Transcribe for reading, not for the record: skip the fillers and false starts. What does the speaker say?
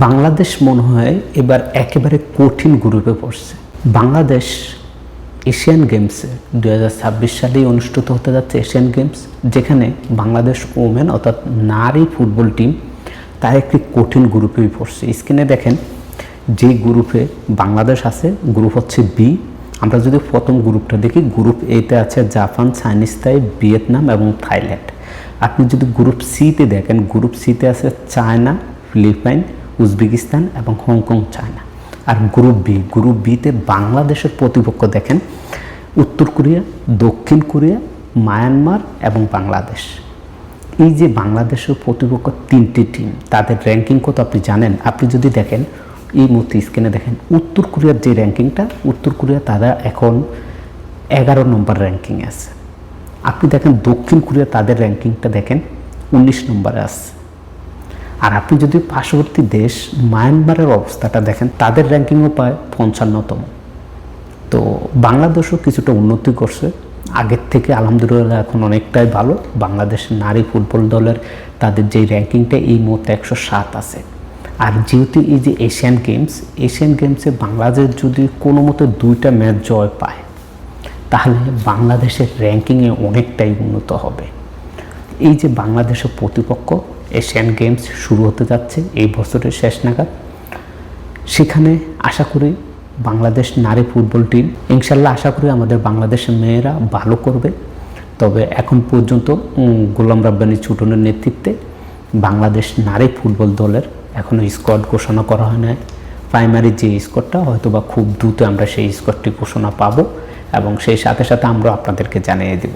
বাংলাদেশ মনে হয় এবার একেবারে কঠিন গ্রুপে পড়ছে। বাংলাদেশ এশিয়ান গেমসে 2026 সালেই অনুষ্ঠিত হতে যাচ্ছে এশিয়ান গেমস, যেখানে বাংলাদেশ ওমেন অর্থাৎ নারী ফুটবল টিম তার একটি কঠিন গ্রুপেই পড়ছে। স্ক্রিনে দেখেন যে গ্রুপে বাংলাদেশ আছে, গ্রুপ হচ্ছে বি। আমরা যদি প্রথম গ্রুপটা দেখি, গ্রুপ এতে আছে জাপান, চাইনিজ তাই, ভিয়েতনাম এবং থাইল্যান্ড। আপনি যদি গ্রুপ সিতে দেখেন, গ্রুপ সিতে আছে চায়না, ফিলিপাইন, উজবেকিস্তান এবং হংকং, চায়না। আর গ্রুপ বিতে বাংলাদেশের প্রতিপক্ষ দেখেন উত্তর কোরিয়া, দক্ষিণ কোরিয়া, মায়ানমার এবং বাংলাদেশ। এই যে বাংলাদেশের প্রতিপক্ষ তিনটি টিম, তাদের র্যাঙ্কিং কত আপনি জানেন? আপনি যদি দেখেন এই মুহূর্তে স্ক্রিনে দেখেন উত্তর কোরিয়ার যে র্যাঙ্কিংটা, উত্তর কোরিয়া তারা এখন 11 নম্বর র্যাঙ্কিংয়ে আছে। আপনি দেখেন দক্ষিণ কোরিয়া তাদের র্যাঙ্কিংটা দেখেন 19 নম্বরে আছে। আর আপনি যদি পার্শ্ববর্তী দেশ মায়ানমারের অবস্থাটা দেখেন, তাদের র্যাঙ্কিংও পায় 55তম। তো বাংলাদেশও কিছুটা উন্নতি করছে আগের থেকে, আলহামদুলিল্লাহ এখন অনেকটাই ভালো। বাংলাদেশ নারী ফুটবল দলের তাদের যে র্যাঙ্কিংটা এই মুহূর্তে 107 আছে। আর যেহেতু এই যে এশিয়ান গেমসে বাংলাদেশ যদি কোনো মতো 2টা ম্যাচ জয় পায়, তাহলে বাংলাদেশের র্যাঙ্কিংয়ে অনেকটাই উন্নত হবে। এই যে বাংলাদেশের প্রতিপক্ষ এশিয়ান গেমস শুরু হতে যাচ্ছে এই বছরের শেষ নাগাদ, সেখানে আশা করি বাংলাদেশ নারী ফুটবল টিম ইনশাল্লাহ আশা করি আমাদের বাংলাদেশের মেয়েরা ভালো করবে। তবে এখন পর্যন্ত গোলাম রাব্বানী ছোটনের নেতৃত্বে বাংলাদেশ নারী ফুটবল দলের এখনও স্কোয়াড ঘোষণা করা হয় না। প্রাইমারি যে স্কোয়াডটা হয়তো বা খুব দ্রুত আমরা সেই স্কোয়াডটি ঘোষণা পাবো এবং সেই সাথে সাথে আমরা আপনাদেরকে জানিয়ে দেব।